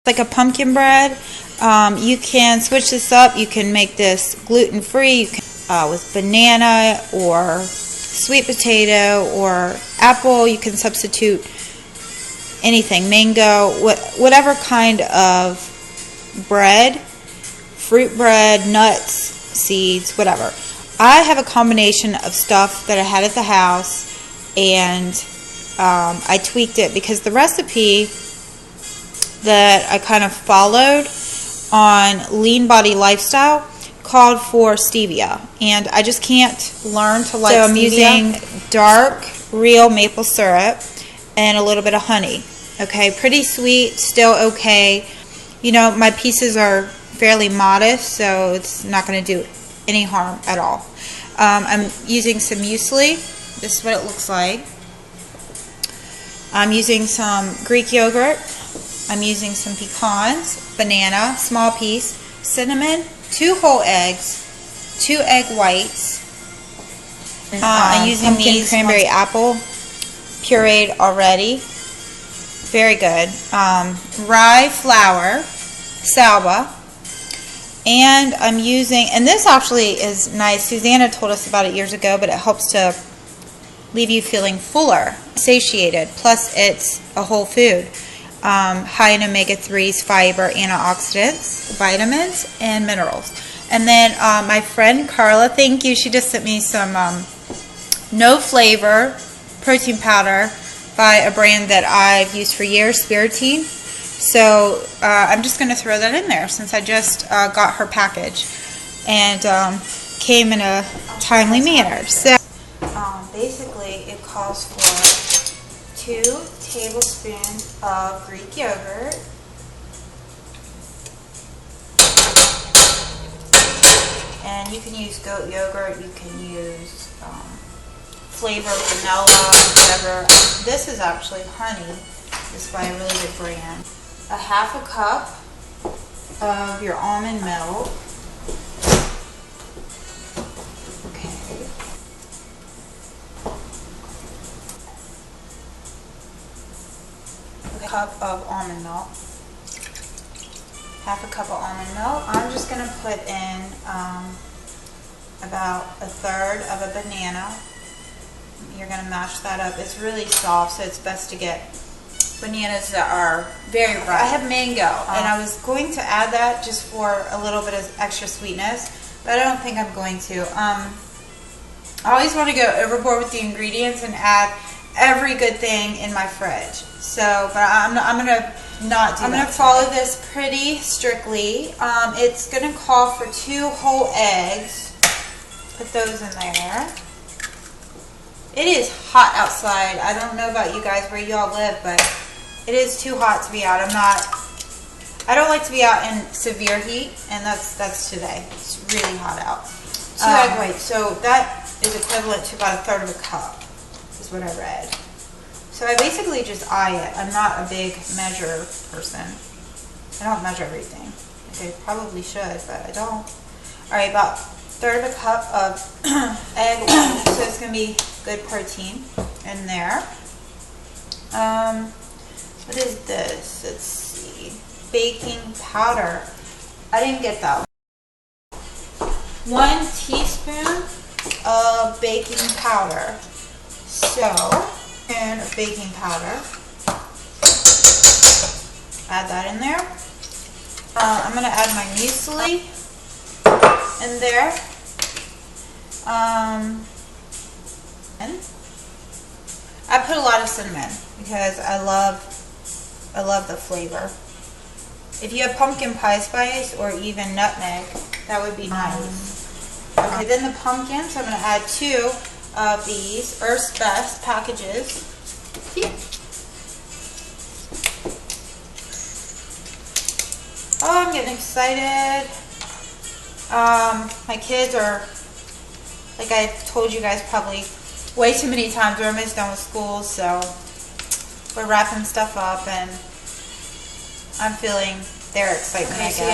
like a pumpkin bread. You can switch this up. You can make this gluten-free with banana or sweet potato or apple. You can substitute anything, mango, whatever kind of bread, fruit bread, nuts, seeds, whatever. I have a combination of stuff that I had at the house, and I tweaked it because the recipe that I kind of followed on Lean Body Lifestyle called for stevia, and I just can't learn to like stevia. So I'm using dark, real maple syrup and a little bit of honey. Okay, pretty sweet, still okay. You know, my pieces are fairly modest, so it's not going to do any harm at all. I'm using some muesli. This is what it looks like. I'm using some Greek yogurt. I'm using some pecans, banana, small piece, cinnamon, 2 whole eggs, 2 egg whites. I'm using these cranberry apple pureed already. Very good. Rye flour, Salba. And I'm using, and this actually is nice. Susanna told us about it years ago, but it helps to leave you feeling fuller, satiated. Plus, it's a whole food. High in omega-3s, fiber, antioxidants, vitamins, and minerals. And then my friend Carla, thank you, she just sent me some no flavor protein powder by a brand that I've used for years, Spirutein. So I'm just going to throw that in there since I just got her package and came in a timely manner. So basically it calls for 2 tablespoons of Greek yogurt, and you can use goat yogurt, you can use flavor, vanilla, whatever. This is actually honey. This is by a really good brand. A half a cup of your almond milk. Okay. A cup of almond milk. Half a cup of almond milk. I'm just going to put in about 1/3 of a banana. You're going to mash that up. It's really soft, so it's best to get bananas that are very ripe. I have mango, and I was going to add that just for a little bit of extra sweetness, but I don't think I'm going to. I always want to go overboard with the ingredients and add every good thing in my fridge. So, but I'm going to not do that. I'm going to follow this pretty strictly. It's going to call for 2 whole eggs. Put those in there. It is hot outside. I don't know about you guys where you all live, but it is too hot to be out. I don't like to be out in severe heat, and that's today. It's really hot out. 2 egg whites. So that is equivalent to about 1/3 of a cup, is what I read. So I basically just eye it. I'm not a big measure person. I don't measure everything. I probably should, but I don't. All right, about 1/3 of a cup of egg white. So it's going to be good protein in there. What is this? Let's see. Baking powder. I didn't get that one. 1 teaspoon of baking powder. So, and of baking powder. Add that in there. I'm going to add my muesli in there. And I put a lot of cinnamon because I love the flavor. If you have pumpkin pie spice or even nutmeg, that would be nice. Okay, then the pumpkin. So I'm going to add 2 of these Earth's Best packages. Oh, I'm getting excited. My kids are, like I've told you guys probably way too many times, we're almost done with school, so we're wrapping stuff up, and I'm feeling their excitement. Okay, so I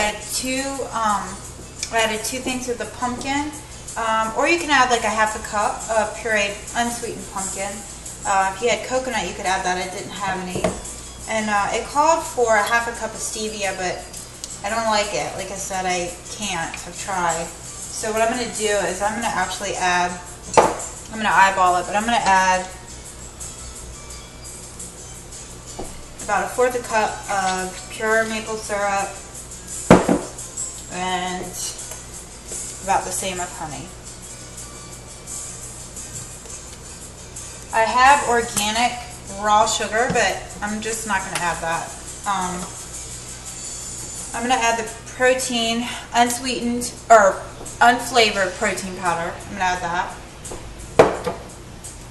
added 2 things of the pumpkin, or you can add like a half a cup of pureed unsweetened pumpkin. If you had coconut, you could add that. I didn't have any. And it called for a half a cup of stevia, but I don't like it. Like I said, I can't. I've tried. So what I'm going to do is I'm going to actually add, I'm going to eyeball it, but I'm going to add about 1/4 cup of pure maple syrup and about the same of honey. I have organic raw sugar, but I'm just not going to add that. I'm going to add the protein, unsweetened or unflavored protein powder. I'm going to add that.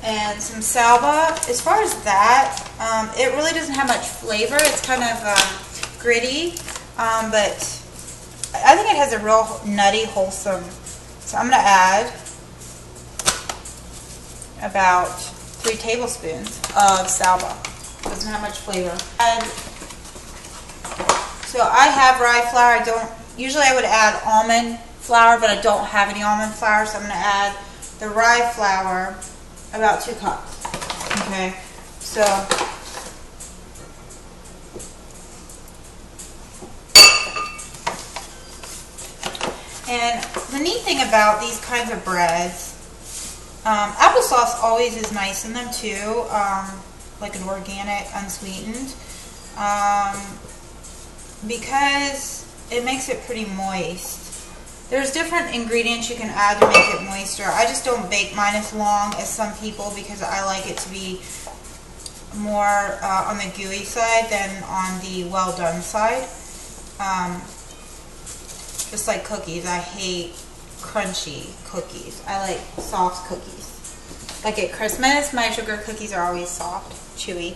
And some Salba. As far as that, it really doesn't have much flavor. It's kind of gritty, but I think it has a real nutty, wholesome. So I'm going to add about 3 tablespoons of Salba. Doesn't have much flavor. So I have rye flour. Usually I would add almond flour, but I don't have any almond flour, so I'm going to add the rye flour, about 2 cups. Okay, so and the neat thing about these kinds of breads, applesauce always is nice in them too, like an organic, unsweetened, because it makes it pretty moist. There's different ingredients you can add to make it moister. I just don't bake mine as long as some people because I like it to be more on the gooey side than on the well done side. Just like cookies, I hate crunchy cookies. I like soft cookies. Like at Christmas, my sugar cookies are always soft, chewy.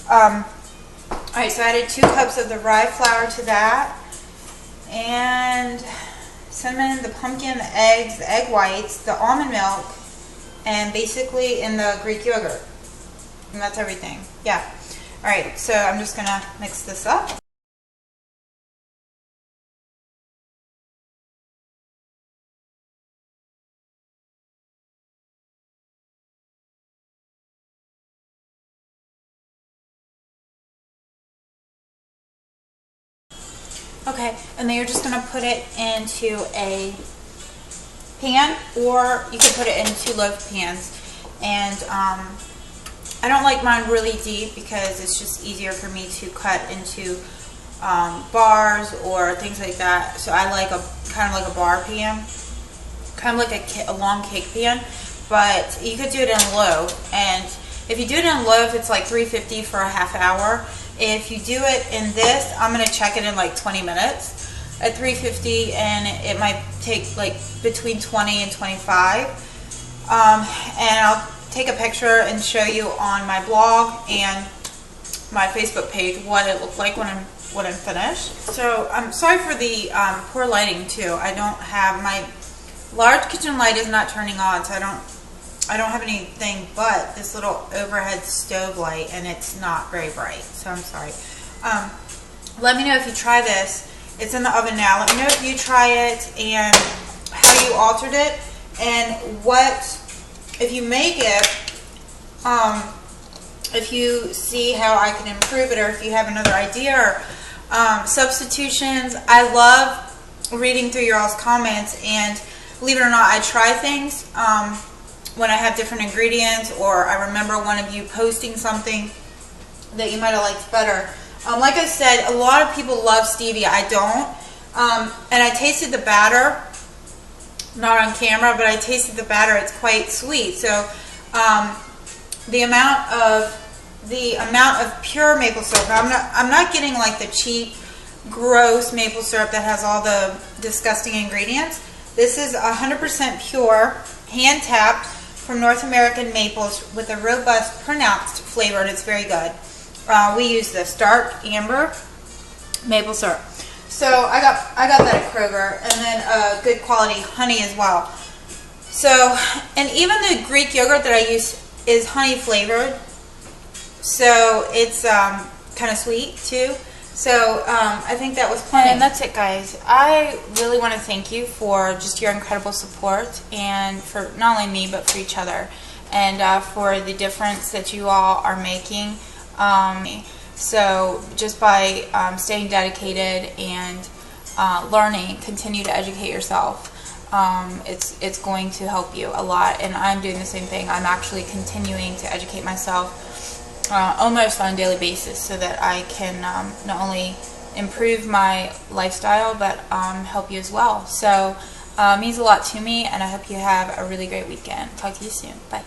Alright, so I added 2 cups of the rye flour to that. And cinnamon, the pumpkin, the eggs, the egg whites, the almond milk, and basically in the Greek yogurt. And that's everything. Yeah. Alright, so I'm just going to mix this up. Okay, and then you're just going to put it into a pan, or you can put it in 2 loaf pans. And I don't like mine really deep because it's just easier for me to cut into bars or things like that. So I like a kind of like a bar pan, kind of like a long cake pan. But you could do it in a loaf, and if you do it in a loaf, it's like $3.50 for a half hour. If you do it in this, I'm going to check it in like 20 minutes at $3.50, and it might take like between 20 and 25. And I'll take a picture and show you on my blog and my Facebook page what it looked like when I'm finished. So I'm sorry for the poor lighting too. I don't have my large kitchen light is not turning on, so I don't have anything but this little overhead stove light, and it's not very bright, so I'm sorry. Let me know if you try this. It's in the oven now. Let me know if you try it and how you altered it, and if you make it, if you see how I can improve it, or if you have another idea or substitutions. I love reading through your all's comments, and believe it or not, I try things when I have different ingredients, or I remember one of you posting something that you might have liked better. Like I said, a lot of people love stevia. I don't. And I tasted the batter, not on camera, but I tasted the batter. It's quite sweet. So the amount of pure maple syrup, I'm not getting like the cheap, gross maple syrup that has all the disgusting ingredients. This is 100% pure, hand tapped from North American maples with a robust, pronounced flavor, and it's very good. We use this dark amber maple syrup. So I got that at Kroger, and then good quality honey as well. So, and even the Greek yogurt that I use is honey flavored, so it's kind of sweet too. So I think that was plenty. And that's it, guys. I really want to thank you for just your incredible support, and for not only me but for each other, and for the difference that you all are making. So just by staying dedicated and learning, continue to educate yourself, it's going to help you a lot. And I'm doing the same thing. I'm actually continuing to educate myself almost on a daily basis so that I can not only improve my lifestyle but help you as well. So it means a lot to me, and I hope you have a really great weekend. Talk to you soon. Bye.